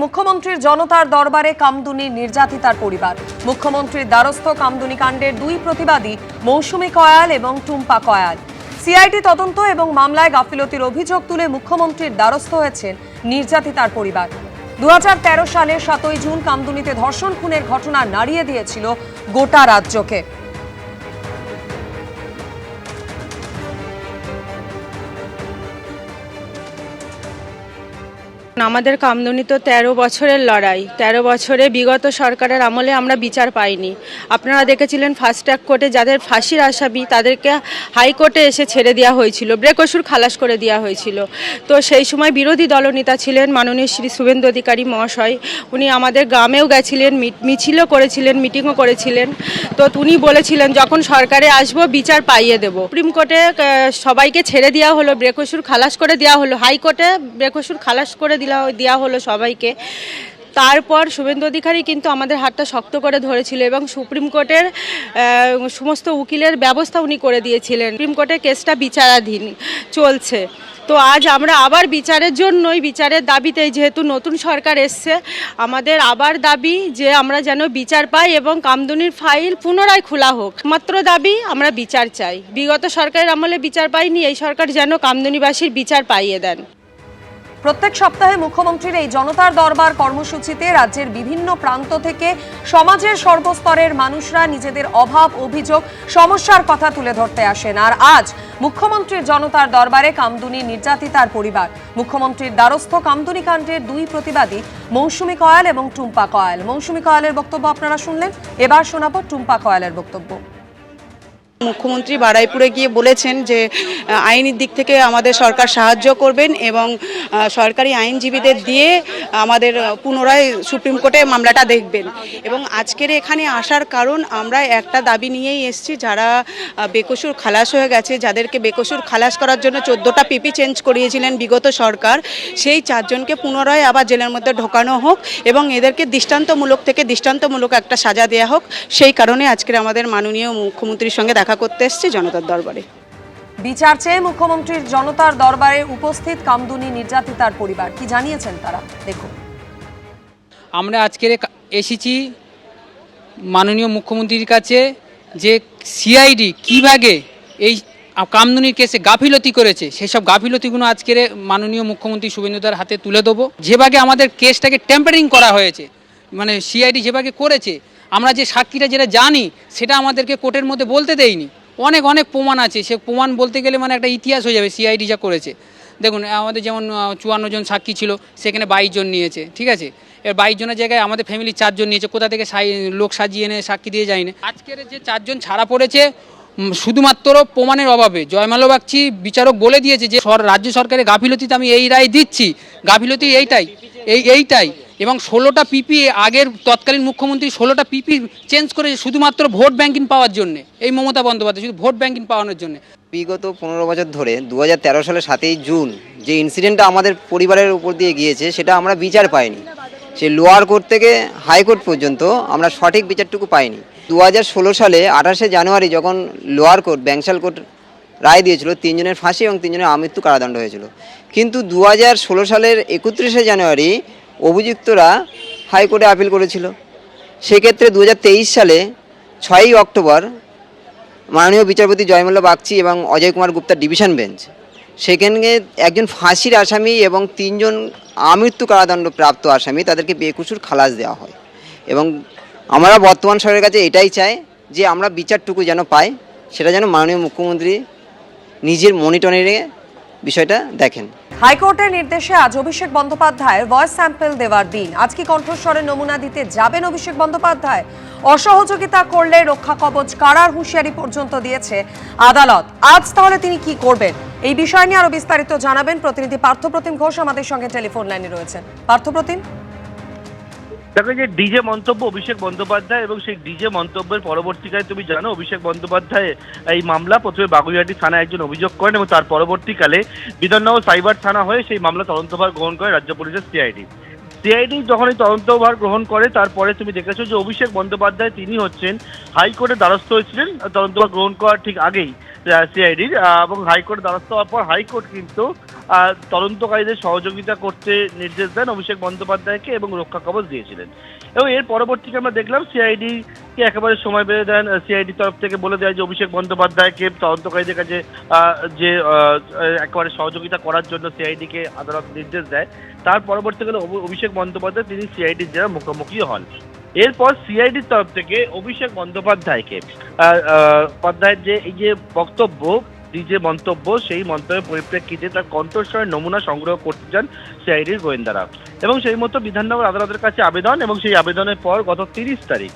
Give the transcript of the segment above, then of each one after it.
মুখ্যমন্ত্রীর জনতার দরবারে কামদুনি নির্যাতিতার পরিবার। মুখ্যমন্ত্রীর দ্বারস্থ কামদুনি কাণ্ডের দুই প্রতিবাদী মৌসুমী কয়াল এবং টুম্পা কয়াল। সিআইডি তদন্ত এবং মামলায় গাফিলতির অভিযোগ তুলে মুখ্যমন্ত্রীর দ্বারস্থ হয়েছেন নির্যাতিতার পরিবার। 2013 সালের 7 জুন কামদুনিতে ধর্ষণ খুনের ঘটনা নাড়িয়ে দিয়েছিল গোটা রাজ্যকে। আমাদের কামদুনি তো 13 বছরের লড়াই। 13 বছরে বিগত সরকারের আমলে আমরা বিচার পাইনি। আপনারা দেখেছিলেন ফাস্ট ট্র্যাক কোর্টে যাদের ফাঁসির আসামি তাদেরকে হাইকোর্টে এসে ছেড়ে দেওয়া হয়েছিল, বেকসুর খালাস করে দেওয়া হয়েছিল। তো সেই সময় বিরোধী দলনেতা ছিলেন মাননীয় শ্রী শুভেন্দু অধিকারী মহাশয়। উনি আমাদের গ্রামেও গেছিলেন, মিছিলও করেছিলেন, মিটিংও করেছিলেন। তো উনি বলেছিলেন যখন সরকারে আসবো বিচার পাইয়ে দেব। সুপ্রিম কোর্টে সবাইকে ছেড়ে দেওয়া হলো, বেকসুর খালাস করে দেওয়া হলো, হাইকোর্টে বেকসুর খালাস করে দেওয়া হলো সবাইকে। তারপর শুভেন্দু অধিকারী কিন্তু আমাদের হাতটা শক্ত করে ধরেছিল এবং সুপ্রিম কোর্টের সমস্ত উকিলের ব্যবস্থা উনি করে দিয়েছিলেন। সুপ্রিম কোর্টে কেসটা বিচারাধীন চলছে। তো আজ আমরা আবার বিচারের জন্যই, বিচারের দাবিতেই, যেহেতু নতুন সরকার এসছে, আমাদের আবার দাবি যে আমরা যেন বিচার পাই এবং কামদুনির ফাইল পুনরায় খোলা হোক। মাত্র দাবি, আমরা বিচার চাই। বিগত সরকারের আমলে বিচার পাইনি, এই সরকার যেন কামদুনিবাসীর বিচার পাইয়ে দেন। প্রত্যেক সপ্তাহে মুখ্যমন্ত্রীর এই জনতার দরবার কর্মসূচিতে রাজ্যের বিভিন্ন প্রান্ত থেকে সমাজের সর্বস্তরের মানুষরা নিজেদের অভাব, অভিযোগ, সমস্যার কথা তুলে ধরতে আসেন। আর আজ মুখ্যমন্ত্রীর জনতার দরবারে কামদুনি নির্যাতিতার পরিবার। মুখ্যমন্ত্রীর দ্বারস্থ কামদুনি কাণ্ডের দুই প্রতিবাদী মৌসুমী কয়াল এবং টুম্পা কয়াল। মৌসুমী কয়ালের বক্তব্য আপনারা শুনলেন, এবার শোনাবো টুম্পা কয়ালের বক্তব্য। মুখ্যমন্ত্রী বারুইপুরে গিয়ে বলেছেন যে আইনি দিক থেকে আমাদের সরকার সাহায্য করবেন এবং সরকারি আইনজীবীদের দিয়ে আমাদের পুনরায় সুপ্রিম কোর্টে মামলাটা দেখবেন। এবং আজকের এখানে আসার কারণ, আমরা একটা দাবি নিয়েই এসেছি, যারা বেকসুর খালাস হয়ে গেছে, যাদেরকে বেকসুর খালাস করার জন্য 14টা পিপি চেঞ্জ করিয়েছিলেন বিগত সরকার, সেই 4 জনকে পুনরায় আবার জেলের মধ্যে ঢোকানো হোক এবং এদেরকে দৃষ্টান্তমূলক থেকে দৃষ্টান্তমূলক একটা সাজা দেওয়া হোক। সেই কারণে আজকের আমাদের মাননীয় মুখ্যমন্ত্রীর সঙ্গে দেখা করতে এসেছি জনতার দরবারে। বিচার চেয়ে মুখ্যমন্ত্রীর জনতার দরবারে উপস্থিত কামদুনি নির্যাতিতার পরিবার কি জানিয়েছেন তারা, দেখুন। আমরা আজকে এসেছি মাননীয় মুখ্যমন্ত্রীর কাছে যে সিআইডি কীভাবে এই কামদুনির কেসে গাফিলতি করেছে, সেসব গাফিলতিগুলো আজকের মাননীয় মুখ্যমন্ত্রী শুভেন্দুদার হাতে তুলে দেবো। যেভাবে আমাদের কেসটাকে টেম্পারিং করা হয়েছে, মানে সিআইডি যেভাবে করেছে, আমরা যে সাক্ষীরা যেটা জানি সেটা আমাদেরকে কোর্টের মধ্যে বলতে দেয়নি। অনেক প্রমাণ আছে, সে প্রমাণ বলতে গেলে মানে একটা ইতিহাস হয়ে যাবে সিআইডি যা করেছে। দেখুন, আমাদের যেমন 54 জন সাক্ষী ছিল, সেখানে 22 জন নিয়েছে, ঠিক আছে। এবার 22 জনের জায়গায় আমাদের ফ্যামিলি 4 জন নিয়েছে। কোথা থেকে লোক সাজিয়ে এনে সাক্ষী দিয়ে যায়নি। আজকের যে 4 জন ছাড়া পড়েছে শুধুমাত্র প্রমাণের অভাবে। জয়মাল্য বাগচি বিচারক বলে দিয়েছে যে রাজ্য সরকারের গাফিলতিতে আমি এই রায় দিচ্ছি, গাফিলতি এইটাই। এবং 16টা পিপি আগের তৎকালীন মুখ্যমন্ত্রী 16টা পিপি চেঞ্জ করেছে শুধুমাত্র ভোট ব্যাংকিং পাওয়ার জন্য। এই মমতা বন্দ্যোপাধ্যায় শুধু ভোট ব্যাংকিং পাওয়ানোর জন্য। বিগত 15 বছর ধরে 2013 সালে 7 জুন যে ইনসিডেন্টটা আমাদের পরিবারের উপর দিয়ে গিয়েছে, সেটা আমরা বিচার পাইনি। সে লোয়ার কোর্ট থেকে হাইকোর্ট পর্যন্ত আমরা সঠিক বিচারটুকু পাইনি। 2016 সালে 28শে জানুয়ারি যখন লোয়ার কোর্ট, ব্যাংশাল কোর্ট রায় দিয়েছিল, 3 জনের ফাঁসি এবং 3 জনের আমৃত্যু কারাদণ্ড হয়েছিল। কিন্তু 2016 সালের 31শে জানুয়ারি অভিযুক্তরা হাইকোর্টে আপিল করেছিল। সেক্ষেত্রে 2023 সালে 6ই অক্টোবর মাননীয় বিচারপতি জয়মাল্য বাগচি এবং অজয় কুমার গুপ্তার ডিভিশন বেঞ্চ সেখানে একজন ফাঁসির আসামি এবং 3 জন আমৃত্যু কারাদণ্ড প্রাপ্ত আসামি, তাদেরকে বেকসুর খালাস দেওয়া হয়। এবং আমরা বর্তমান সরকারের কাছে এটাই চাই যে আমরা বিচারটুকু যেন পাই, সেটা যেন মাননীয় মুখ্যমন্ত্রী নিজের মনিটরিংয়ে বিষয়টা দেখেন। হাইকোর্টের নির্দেশে আজ অভিষেক বন্দ্যোপাধ্যায়ের ভয়েস স্যাম্পল দেওয়ার দিন। আজ কি কণ্ঠস্বরের নমুনা দিতে যাবেন অভিষেক বন্দ্যোপাধ্যায়? অসহযোগিতা করলে রক্ষা কবচ কারার হুঁশিয়ারি পর্যন্ত দিয়েছে আদালত। আজ তাহলে তিনি কি করবেন, এই বিষয় নিয়ে আরো বিস্তারিত জানাবেন প্রতিনিধি পার্থপ্রতিম ঘোষ আমাদের সঙ্গে টেলিফোন লাইনে রয়েছেন। পার্থপ্রতিম, দেখো, যে ডিজে মন্তব্য অভিষেক বন্দ্যোপাধ্যায় এবং সেই ডিজে মন্তব্যের পরবর্তীকালে তুমি জানো অভিষেক বন্দ্যোপাধ্যায় এই মামলা প্রথমে বাগুইহাটি থানায় একজন অভিযোগ করেন এবং তার পরবর্তীকালে বিধাননগর সাইবার থানা হয়ে সেই মামলা তদন্তভার গ্রহণ করে রাজ্য পুলিশের সিআইডি যখন এই তদন্তভার গ্রহণ করে, তারপরে তুমি দেখেছো যে অভিষেক বন্দ্যোপাধ্যায় তিনি হচ্ছেন হাইকোর্টের দ্বারস্থ হয়েছিলেন তদন্তভার গ্রহণ করার ঠিক আগেই। সিআইডির, এবং হাইকোর্ট দ্বারস্থ হওয়ার পর হাইকোর্ট কিন্তু তদন্তকারীদের সহযোগিতা করতে নির্দেশ দেন অভিষেক বন্দ্যোপাধ্যায়কে এবং রক্ষা কবচ দিয়েছিলেন। এবং এর পরবর্তীতে আমরা দেখলাম সিআইডিকে একেবারে সময় বেঁধে দেন, সিআইডি তরফ থেকে বলে দেয় যে অভিষেক বন্দ্যোপাধ্যায়কে তদন্তকারীদের কাছে যে একেবারে সহযোগিতা করার জন্য সিআইডিকে আদালত নির্দেশ দেয়। তার পরবর্তীকালে অভিষেক বন্দ্যোপাধ্যায় তিনি সিআইডির যারা মুখোমুখি হন। এরপর সিআইডির তরফ থেকে অভিষেক বন্দ্যোপাধ্যায়কে যে এই যে বক্তব্য, যে মন্তব্য, সেই মন্তব্যের পরিপ্রেক্ষিতে তার কণ্ঠস্বরের নমুনা সংগ্রহ করতে চান সিআইডির গোয়েন্দারা, এবং সেই মতো বিধাননগর আদালতের কাছে আবেদন, এবং সেই আবেদনের পর গত 30 তারিখ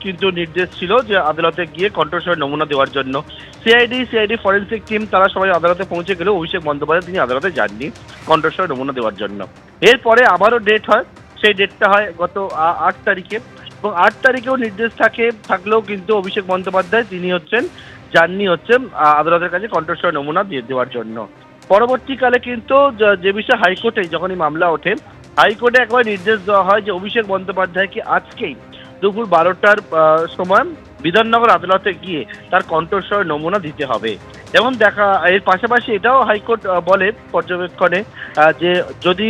কিন্তু নির্দেশ ছিল যে আদালতে গিয়ে কণ্ঠস্বরের নমুনা দেওয়ার জন্য। সিআইডি ফরেন্সিক টিম তারা সবাই আদালতে পৌঁছে গেলেও অভিষেক বন্দ্যোপাধ্যায় তিনি আদালতে যাননি কণ্ঠস্বরের নমুনা দেওয়ার জন্য। এরপরে আবারও ডেট হয়, সেই ডেটটা হয় গত 8 তারিখে, এবং 8 তারিখেও নির্দেশ থাকলেও কিন্তু অভিষেক বন্দ্যোপাধ্যায় তিনি যাননি আদালতের কাছে কণ্ঠস্বর নমুনা দিয়ে দেওয়ার জন্য। পরবর্তীকালে কিন্তু যে বিষয়ে হাইকোর্টে যখনই মামলা ওঠে, হাইকোর্টে একবার নির্দেশ দেওয়া হয় যে অভিষেক বন্দ্যোপাধ্যায়কে আজকেই দুপুর 12টার সময় বিধাননগর আদালতে গিয়ে তার কণ্ঠস্বর নমুনা দিতে হবে। এবং এর পাশাপাশি এটাও হাইকোর্ট বলে পর্যবেক্ষণে যে যদি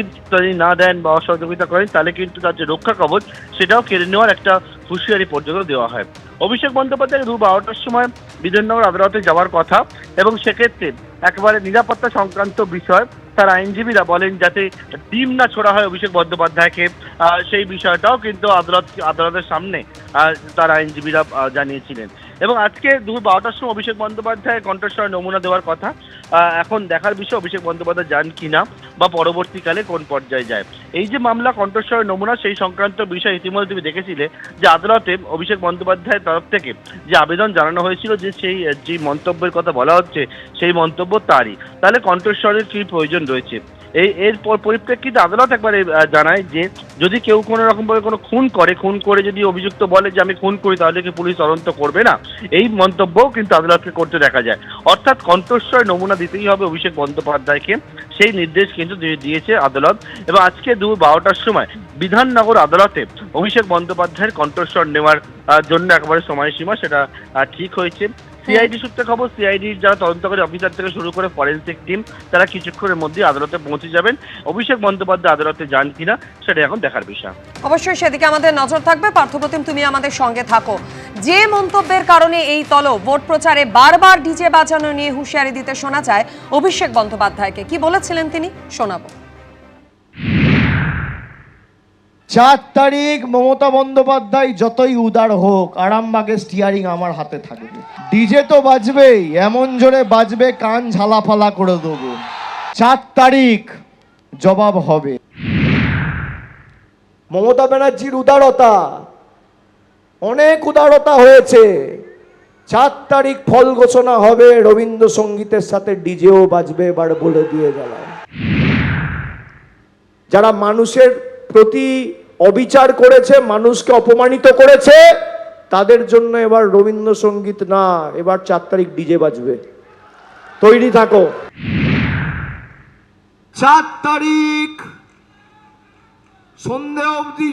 না দেন বা অসহযোগিতা করেন তাহলে কিন্তু তার যে রক্ষা কবচ সেটাও কেড়ে নেওয়ার একটা হুঁশিয়ারি পর্যন্ত দেওয়া হয়। অভিষেক বন্দ্যোপাধ্যায় দুপুর 12টার সময় বিধাননগর আদালতে যাওয়ার কথা, এবং সেক্ষেত্রে একেবারে নিরাপত্তা সংক্রান্ত বিষয় তার আইনজীবীরা বলেন যাতে ডিম না ছোড়া হয় অভিষেক বন্দ্যোপাধ্যায়কে, সেই বিষয়টাও কিন্তু আদালতের সামনে তার আইনজীবীরা জানিয়েছিলেন। এবং আজকে দুপুর 12টার সময় অভিষেক বন্দ্যোপাধ্যায় কণ্ঠস্বর নমুনা দেওয়ার কথা। এখন দেখার বিষয় অভিষেক বন্দ্যোপাধ্যায় যান কিনা বা পরবর্তীকালে কোন পর্যায়ে যায়। এই যে মামলা কণ্ঠস্বর নমুনা, সেই সংক্রান্ত বিষয় ইতিমধ্যে তুমি দেখেছিলে যে আদালতে অভিষেক বন্দ্যোপাধ্যায়ের তরফ থেকে যে আবেদন জানানো হয়েছিল যে যে মন্তব্যের কথা বলা হচ্ছে সেই মন্তব্য তারই, তাহলে কণ্ঠস্বরের কি প্রয়োজন রয়েছে। এর পরিপ্রেক্ষিতে আদালত একবারে জানায় যে যদি কেউ কোনো রকমভাবে কোনো খুন করে যদি অভিযুক্ত বলে যে আমি খুন করি তাহলে কি পুলিশ তদন্ত করবে না, এই মন্তব্যও কিন্তু আদালতকে করতে দেখা যায়। অর্থাৎ কণ্ঠস্বর নমুনা দিতেই হবে অভিষেক বন্দ্যোপাধ্যায়কে, সেই নির্দেশ কিন্তু দিয়েছে আদালত। এবং আজকে দুপুর 12টার সময় বিধাননগর আদালতে অভিষেক বন্দ্যোপাধ্যায়ের কণ্ঠস্বর নেওয়ার জন্য একেবারে সময়সীমা সেটা ঠিক হয়েছে। সিআইডি সূত্রে খবর, সিআইডির যারা তদন্তকারী অফিসার থেকে শুরু করে ফরেন্সিক টিম তারা কিছুক্ষণের মধ্যে আদালতে পৌঁছে যাবেন। অভিষেক বন্দ্যোপাধ্যায় আদালতে যান কিনা সেটা এখন দেখার বিষয়। অবশ্যই সেদিকে আমাদের নজর থাকবে। পার্থপ্রতিম, তুমি আমাদের সঙ্গে থাকো। যে মন্তব্যের কারণে এই ভোট প্রচারে বারবার ডিজে বাজানো নিয়ে হুঁশিয়ারি দিতে শোনা যায় অভিষেক বন্দ্যোপাধ্যায়কে, কি বলেছিলেন তিনি শোনাবো। 4 তারিখ মমতা বন্দ্যোপাধ্যায় যতই উদার হোক, আরামবাগের স্টিয়ারিং আমার হাতে থাকবে। ডিজে তো বাজবেই, এমন জোরে বাজবে কান ঝালাফালা করে দেবো। 4 তারিখ জবাব হবে। মমতা ব্যানার্জির উদারতা, অনেক উদারতা হয়েছে। 4 তারিখ ফল ঘোষণা হবে, রবীন্দ্রসঙ্গীতের সাথে ডিজেও বাজবে, এবার বলে দিয়ে গেলাম। যারা মানুষের প্রতি অবিচার করেছে, মানুষকে অপমানিত করেছে, তাদের জন্য এবার রবীন্দ্রসঙ্গীত না, এবার 4 তারিখ ডিজে বাজবে। তৈরি থাকো। 4 তারিখ সন্ধে অবধি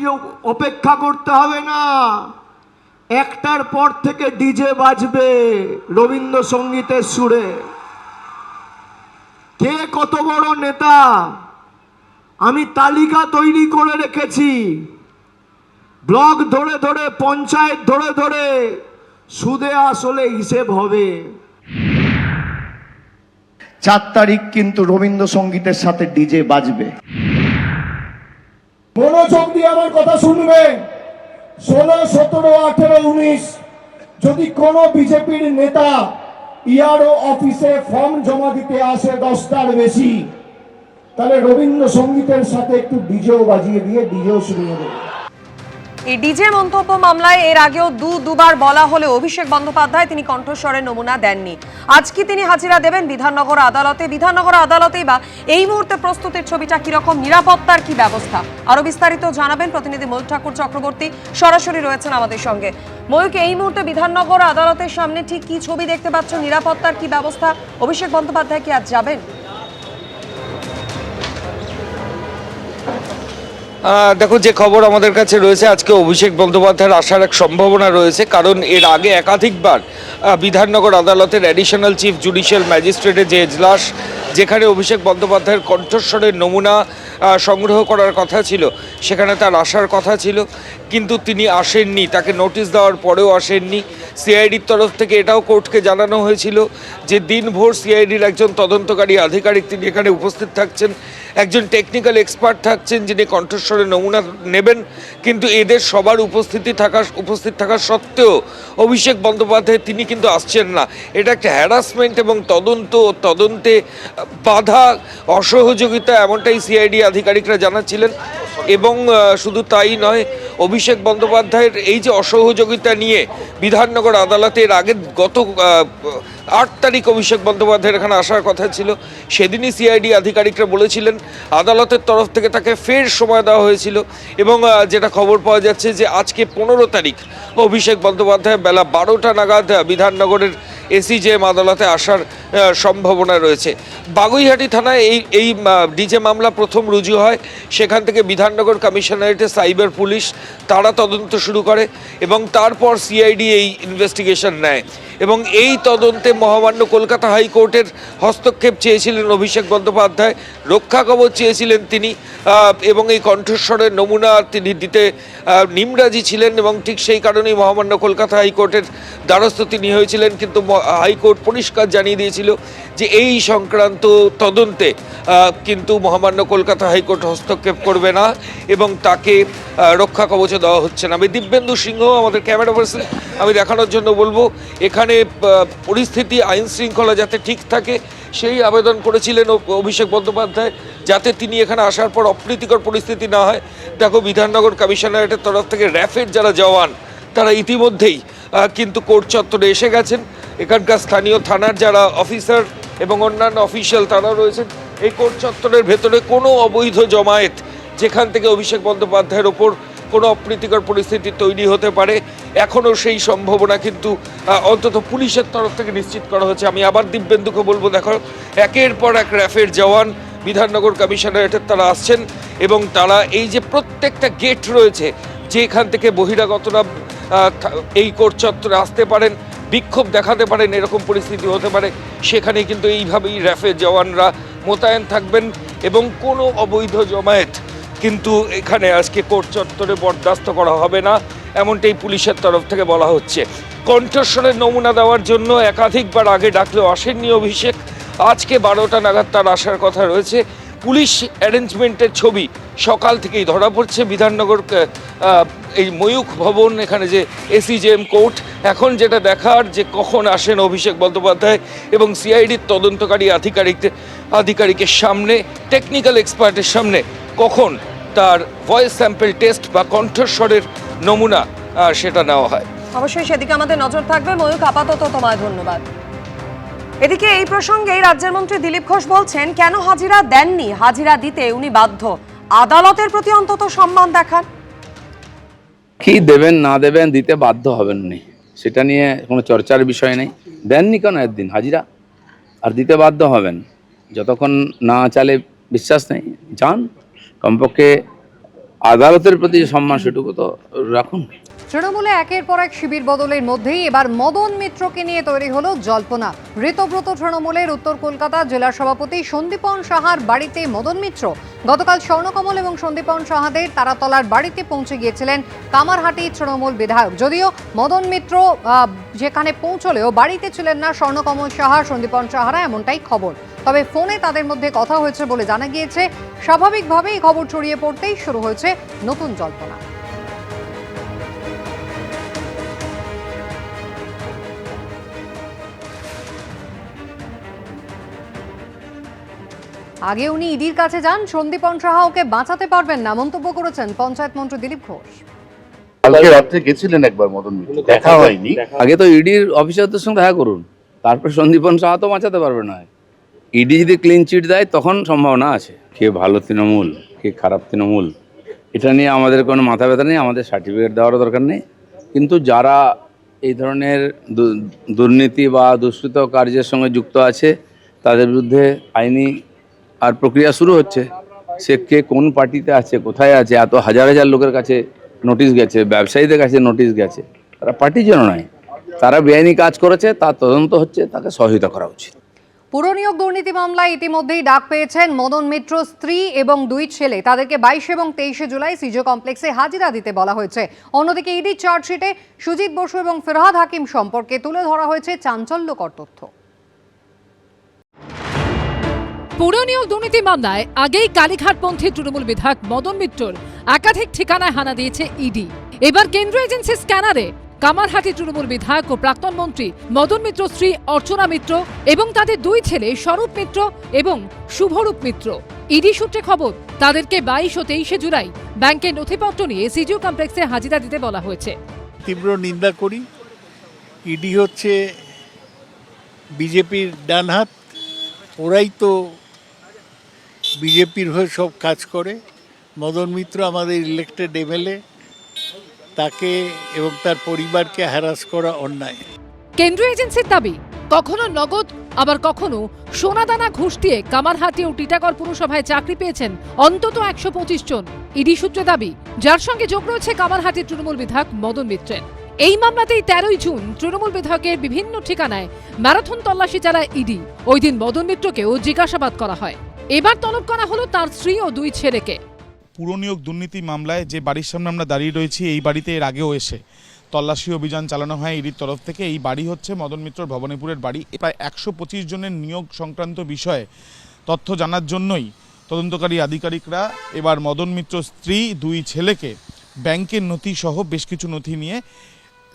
অপেক্ষা করতে হবে না, 1টার পর থেকে ডিজে বাজবে রবীন্দ্রসঙ্গীতের সুরে। কে কত বড় নেতা আমি তালিকা তৈরি করে রেখেছি, ব্লক ধরে ধরে, পঞ্চায়েত ধরে ধরে সুদে আসলে হিসেব হবে। 4 তারিখ কিন্তু রবীন্দ্রসঙ্গীতের সাথে ডিজে বাজবে। মনোযোগ দিয়ে আমার কথা শুনবে। 16, 17, 18, 19 যদি কোনো বিজেপির নেতা ইআরও অফিসে ফর্ম জমা দিতে আসে 10টার বেশি, তাহলে রবীন্দ্রসঙ্গীতের সাথে একটু ডিজেও বাজিয়ে দিয়ে ডিজেও শুনিয়ে দেবে। এই ডিজে মন্তব্য মামলায় এর আগেও দুবার বলা হলে অভিষেক বন্দ্যোপাধ্যায় তিনি কণ্ঠস্বরের নমুনা দেননি। আজকে তিনি হাজিরা দেবেন বিধাননগর আদালতে। বিধাননগর আদালতেই বা এই মুহূর্তে প্রস্তুতির ছবিটা কিরকম, নিরাপত্তার কি ব্যবস্থা, আরো বিস্তারিত জানাবেন প্রতিনিধি ময়ূক ঠাকুর চক্রবর্তী, সরাসরি রয়েছেন আমাদের সঙ্গে। ময়ূক, এই মুহূর্তে বিধাননগর আদালতের সামনে ঠিক কি ছবি দেখতে পাচ্ছ, নিরাপত্তার কি ব্যবস্থা, অভিষেক বন্দ্যোপাধ্যায় কি আজ যাবেন? দেখো, যে খবর আমাদের কাছে রয়েছে, আজকে অভিষেক বন্দ্যোপাধ্যায়ের আসার এক সম্ভাবনা রয়েছে, কারণ এর আগে একাধিকবার বিধাননগর আদালতের অ্যাডিশনাল চিফ জুডিশিয়াল ম্যাজিস্ট্রেটের যে এজলাস, যেখানে অভিষেক বন্দ্যোপাধ্যায়ের কণ্ঠস্বরের নমুনা সংগ্রহ করার কথা ছিল, সেখানে তার আসার কথা ছিল, কিন্তু তিনি আসেননি। তাকে নোটিশ দেওয়ার পরেও আসেননি। সিআইডির তরফ থেকে এটাও কোর্টকে জানানো হয়েছিল যে দিনভর সিআইডির একজন তদন্তকারী আধিকারিক তিনি এখানে উপস্থিত থাকছেন, একজন টেকনিক্যাল এক্সপার্ট থাকছেন যিনি কণ্ঠস্বরের নমুনা নেবেন, কিন্তু এদের সবার উপস্থিত থাকা সত্ত্বেও অভিষেক বন্দ্যোপাধ্যায় তিনি কিন্তু আসছেন না। এটা একটা হ্যারাসমেন্ট এবং তদন্তে বাধা, অসহযোগিতা, এমনটাই সিআইডি আধিকারিকরা জানাচ্ছিলেন। এবং শুধু তাই নয়, অভিষেক বন্দ্যোপাধ্যায়ের এই যে অসহযোগিতা নিয়ে বিধাননগর আদালতের আগে গত 8 তারিখ অভিষেক বন্দ্যোপাধ্যায়ের এখানে আসার কথা ছিল, সেদিনই সিআইডি আধিকারিকরা বলেছিলেন, আদালতের তরফ থেকে তাকে ফের সময় দেওয়া হয়েছিল। এবং যেটা খবর পাওয়া যাচ্ছে যে আজকে 15 তারিখ অভিষেক বন্দ্যোপাধ্যায় বেলা 12টা নাগাদ বিধাননগরের এসিজেএম আদালতে আসার সম্ভাবনা রয়েছে। বাগুইহাটি থানায় এই ডিজে মামলা প্রথম রুজু হয়, সেখান থেকে বিধাননগর কমিশনারেটে সাইবার পুলিশ তারা তদন্ত শুরু করে এবং তারপর সিআইডি এই ইনভেস্টিগেশন নেয়। এবং এই তদন্তে মহামান্য কলকাতা হাইকোর্টের হস্তক্ষেপ চেয়েছিলেন অভিষেক বন্দ্যোপাধ্যায়, রক্ষা কবচ চেয়েছিলেন তিনি, এবং এই কণ্ঠস্বরের নমুনা তিনি দিতে নিমরাজি ছিলেন, এবং ঠিক সেই কারণেই মহামান্য কলকাতা হাইকোর্টের দ্বারস্থ তিনি হয়েছিলেন। কিন্তু হাইকোর্ট পরিষ্কার জানিয়ে দিয়েছিল যে এই সংক্রান্ত তদন্তে কিন্তু মহামান্য কলকাতা হাইকোর্ট হস্তক্ষেপ করবে না এবং তাকে রক্ষা কবচ দেওয়া হচ্ছে না। আমি দিব্যেন্দু সিংহ, আমাদের ক্যামেরা পার্সন, আমি দেখানোর জন্য বলবো, এখানে পরিস্থিতি আইন শৃঙ্খলা যাতে ঠিক থাকে সেই আবেদন করেছিলেন অভিষেক বন্দ্যোপাধ্যায়, যাতে তিনি এখানে আসার পর অপ্রীতিকর পরিস্থিতি না হয়। দেখো, বিধাননগর কমিশনারেটের তরফ থেকে র্যাফের যারা জওয়ান তারা ইতিমধ্যেই কিন্তু কোর্ট চত্বরে এসে গেছেন। এখানকার স্থানীয় থানার যারা অফিসার এবং অন্যান্য অফিসিয়াল তারা রয়েছেন। এই কোর্ট চত্বরের ভেতরে কোনো অবৈধ জমায়েত যেখান থেকে অভিষেক বন্দ্যোপাধ্যায়ের ওপর কোনো অপ্রীতিকর পরিস্থিতি তৈরি হতে পারে, এখনও সেই সম্ভাবনা কিন্তু অন্তত পুলিশের তরফ থেকে নিশ্চিত করা হচ্ছে। আমি আবার দিব্যেন্দুকে বলবো, দেখো, একের পর এক র্যাফের জওয়ান বিধাননগর কমিশনারেটের তারা আসছেন এবং তারা এই যে প্রত্যেকটা গেট রয়েছে যেখান থেকে বহিরাগতরা এই কোর্ট চত্বরে আসতে পারেন, বিক্ষোভ দেখাতে পারেন, এরকম পরিস্থিতি হতে পারে, সেখানে কিন্তু এইভাবেই র্যাফের জওয়ানরা মোতায়েন থাকবেন এবং কোনো অবৈধ জমায়েত কিন্তু এখানে আজকে কোর্ট চত্বরে বরদাস্ত করা হবে না, এমনটাই পুলিশের তরফ থেকে বলা হচ্ছে। কণ্ঠস্বরের নমুনা দেওয়ার জন্য একাধিকবার আগে ডাকলেও আসেননি অভিষেক। আজকে 12টা নাগাদ তার আসার কথা রয়েছে। পুলিশ অ্যারেঞ্জমেন্টের ছবি সকাল থেকেই ধরা পড়ছে। বিধাননগর এই ময়ূখ ভবন, এখানে যে এসিজেএম কোর্ট, এখন যেটা দেখার যে কখন আসেন অভিষেক বন্দ্যোপাধ্যায় এবং সিআইডির তদন্তকারী আধিকারিকের সামনে, টেকনিক্যাল এক্সপার্টের সামনে কখন তার ভয়েস স্যাম্পল টেস্ট বা কণ্ঠস্বরের নমুনা সেটা নেওয়া হয়। অবশ্যই সেদিকে আমাদের নজর থাকবে। ময়ূক, আপাতত তোমায় ধন্যবাদ। এদিকে এই প্রসঙ্গে রাজ্যের মন্ত্রী দিলীপ ঘোষ বলছেন, কেন হাজিরা দেননি, হাজিরা দিতে উনি বাধ্য, আদালতের প্রতি অন্তত সম্মান দেখান। কি দেবেন না দেবেন, দিতে বাধ্য হবেন না, সেটা নিয়ে কোনো চর্চার বিষয় নেই। দেননি কেন একদিন হাজিরা, আর দিতে বাধ্য হবেন। যতক্ষণ না চালে বিশ্বাস নেই, যান, কমপক্ষে আদালতের প্রতি সম্মান সেটুকু তো রাখুন। তৃণমূলে একের পর এক শিবির বদলের মধ্যেই এবার মদন মিত্রকে নিয়ে তৈরি হলো জল্পনা। ঋতব্রত তৃণমূলের উত্তর কলকাতা জেলা সভাপতি সন্দীপন সাহার বাড়িতে মদন মিত্র গতকাল স্বর্ণকমল এবং সন্দীপন সাহাদের তারাতলার বাড়িতে পৌঁছে গিয়েছিলেন কামারহাটি তৃণমূল বিধায়ক। যদিও মদন মিত্র যেখানে পৌঁছলেও বাড়িতে ছিলেন না স্বর্ণকমল সাহা, সন্দীপন সাহারা, এমনটাই খবর। তবে ফোনে তাদের মধ্যে কথা হয়েছে বলে জানা গিয়েছে। স্বাভাবিকভাবেই খবর ছড়িয়ে পড়তেই শুরু হয়েছে নতুন জল্পনা। আগে উনি ইডির কাছে যান, সন্দীপন সাহা ওকে বাঁচাতে পারবেন না, মন্তব্য করেছেন পঞ্চায়েত মন্ত্রী দিলীপ ঘোষ। কালকে রাত্রে গেছিলেন একবার মদন মিত্র, দেখা হয়নি। আগে তো ইডির অফিসারদের সঙ্গে দেখা করুন, তারপর সন্দীপন সাহা তো বাঁচাতে পারবে না। ইডি যদি ক্লিন চিট দেয় তখন সম্ভাবনা আছে। কে ভালো তৃণমূল, কে খারাপ তৃণমূল, এটা নিয়ে আমাদের কোনো মাথা ব্যথা নেই, আমাদের সার্টিফিকেট দেওয়ার দরকার নেই। কিন্তু যারা এই ধরনের দুর্নীতি বা দুষ্কৃত কার্যের সঙ্গে যুক্ত আছে তাদের বিরুদ্ধে আইনি আর প্রক্রিয়া শুরু হচ্ছে। সে কে কোন পার্টিতে আছে, কোথায় আছে, এত হাজার হাজার লোকের কাছে নোটিশ গেছে, ব্যবসায়ীদের কাছে নোটিশ গেছে, তারা পার্টির জন্য নয়, তারা বেআইনি কাজ করেছে, তার তদন্ত হচ্ছে, তাকে সহযোগিতা করা উচিত। পুরনিয়োগ দুর্নীতি মামলায় ইতিমধ্যেই ডাক পেয়েছেন মদন মিত্র স্ত্রী এবং 2 ছেলে। তাদেরকে 22 এবং 23 জুলাই সিজো কমপ্লেক্সে হাজিরা দিতে বলা হয়েছে। অন্যদিকে ইডি চার্জশিটে সুজিত বসু এবং ফিরহাদ হাকিম সম্পর্কে তুলে ধরা হয়েছে চাঞ্চল্যকর তথ্য। পুরনিয়োগ দুর্নীতি মামলায় আগেই কালীঘাটপন্থী তৃণমূল বিধায়ক মদন মিত্রর একাধিক ঠিকানায় হানা দিয়েছে ইডি। এবার কেন্দ্রীয় এজেন্সি স্ক্যানারে কামারহাটি তৃণমূল বিধায়ক ও প্রাক্তন মন্ত্রী মদন মিত্র স্ত্রী অর্চনা মিত্র এবং তাদের 2 ছেলে স্বরূপ মিত্র এবং শুভরূপ মিত্র। ইডি সূত্রে খবর, তাদেরকে 22 ও 23 জুলাই ব্যাংকের নথিপত্র নিয়ে সিজিও কমপ্লেক্সে হাজিরা দিতে বলা হয়েছে। তীব্র নিন্দা করি। ইডি হচ্ছে বিজেপির ডান হাত, ওরাই তো বিজেপির হয়ে সব কাজ করে। মদন মিত্র আমাদের ইলেক্টেড এমএলএ, তাকে এবং তার পরিবারকে হ্যারাস করা অন্যায়। কেন্দ্রীয় এজেন্সির দাবি, কখনো নগদ আবার কখনো সোনাদানা ঘুষ দিয়ে কামারহাটি ও টিটাগড় পুরসভায় চাকরি পেয়েছেন অন্তত 125 জন। ইডি সূত্রে দাবি, যার সঙ্গে যোগ রয়েছে কামারহাটির তৃণমূল বিধায়ক মদন মিত্রের। এই মামলাতেই 13 জুন তৃণমূল বিধায়কের বিভিন্ন ঠিকানায় ম্যারাথন তল্লাশি চালায় ইডি। ওই দিন মদন মিত্রকেও জিজ্ঞাসাবাদ করা হয়। এবার তলব করা হলো তার স্ত্রী ও 2 ছেলেকে। পুরনিয়োগ দুর্নীতি মামলায় যে বাড়ির সামনে আমরা দাঁড়িয়ে রয়েছি, এই বাড়িতে এর আগেও এসে তল্লাশি অভিযান চালানো হয় ইডির তরফ থেকে। এই বাড়ি হচ্ছে মদন মিত্রর ভবানীপুরের বাড়ি। প্রায় 125 জনের নিয়োগ সংক্রান্ত বিষয়ে তথ্য জানার জন্যই তদন্তকারী আধিকারিকরা এবার মদন মিত্র স্ত্রী 2 ছেলেকে ব্যাংকের নথি সহ বেশ কিছু নথি নিয়ে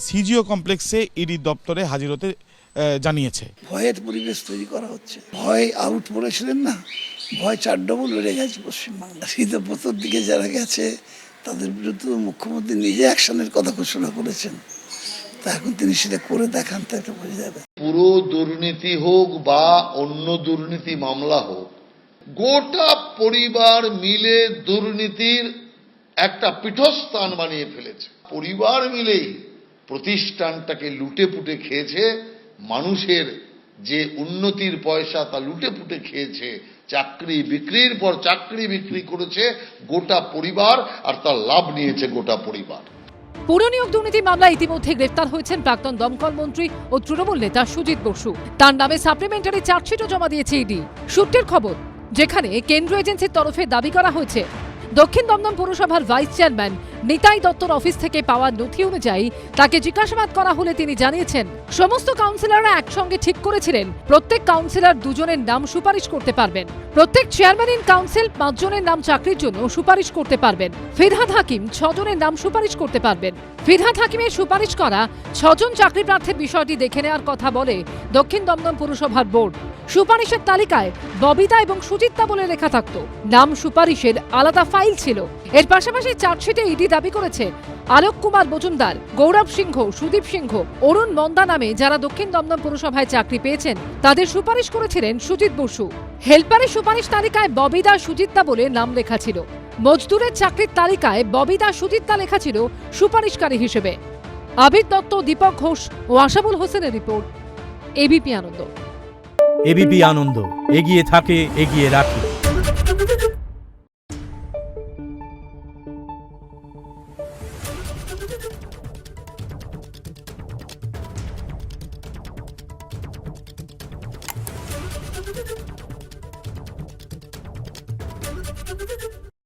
সিজিও কমপ্লেক্সে ইডির দপ্তরে হাজির হতে জানিয়েছে। ভয়ের পরিবেশ তৈরি করা হচ্ছে। ভয় আউট বলেছিলেন না, ভয় 4 ডবল বেড়ে গেছে পশ্চিমবাংলা। শীতপোতর দিকে যারা গেছে তাদের বিরুদ্ধে মুখ্যমন্ত্রী নিজে অ্যাকশনের কথা ঘোষণা করেছেন। তা এখন তিনি সেটা করে দেখান, তা একটা বোঝা যাবে। পুরো দুর্নীতি হোক বা অন্য দুর্নীতি মামলা হোক, গোটা পরিবার মিলে দুর্নীতির একটা পীঠস্থান বানিয়ে ফেলেছে। পরিবার মিলেই প্রতিষ্ঠানটাকে লুটে পুটে খেয়েছে, মানুষের যে উন্নতির পয়সা তা লুটে পুটে খেয়েছে। চাকরি বিক্রির পর চাকরি বিক্রি করেছে গোটা পরিবার, আর তার লাভ নিয়েছে গোটা পরিবার। পুরনিয়োগ দুর্নীতি মামলায় ইতিমধ্যে গ্রেফতার হয়েছেন প্রাক্তন দমকল মন্ত্রী ও তৃণমূল নেতা সুজিত বসু। তার নামে সাপ্লিমেন্টারি চার্জশিটও জমা দিয়েছে ইডি। সূত্রের খবর, যেখানে কেন্দ্রীয় এজেন্সির তরফে দাবি করা হয়েছে দক্ষিণ দমদম পুরসভার ভাইস চেয়ারম্যান নিতাই দত্তর অফিস থেকে পাওয়া নথি অনুযায়ী তাকে জিজ্ঞাসাবাদ করা হলে তিনি জানিয়েছেন সমস্ত কাউন্সিলররা একসঙ্গে ঠিক করেছিলেন প্রত্যেক কাউন্সিলর 2 জনের নাম সুপারিশ করতে পারবেন। প্রত্যেক চেয়ারম্যান ইন কাউন্সিল 5 জনের নাম চাকরির জন্য সুপারিশ করতে পারবেন। ফিরহাদ হাকিম 6 জনের নাম সুপারিশ করতে পারবেন। ফিরহাদ হাকিমের সুপারিশ করা 6 জন চাকরি প্রার্থীর বিষয়টি দেখে নেওয়ার কথা বলে দক্ষিণ দমদম পুরসভার বোর্ড। সুপারিশের তালিকায় ববিতা এবং সুজিতা বলে লেখা থাকত, নাম সুপারিশের আলাদা ফাইল ছিল। এর পাশাপাশি চার্জশিটে ইডি দাবি করেছে আলোক কুমার মজুমদার, গৌরব সিংহ, সুদীপ সিংহ, অরুণ মন্দা নামে যারা দক্ষিণ দমদম পুরসভায় চাকরি পেয়েছেন তাদের সুপারিশ করেছিলেন সুজিত বসু। হেল্পারের সুপারিশ তালিকায় ববিদা সুজিতা বলে নাম লেখা ছিল। মজদুরের চাকরির তালিকায় ববিদা সুজিতা লেখা ছিল সুপারিশকারী হিসেবে। আবির দত্ত, দীপক ঘোষ ও আশাবুল হোসেনের রিপোর্ট, এবিপি আনন্দ। এবিপি আনন্দ, এগিয়ে থাকে, এগিয়ে রাখে।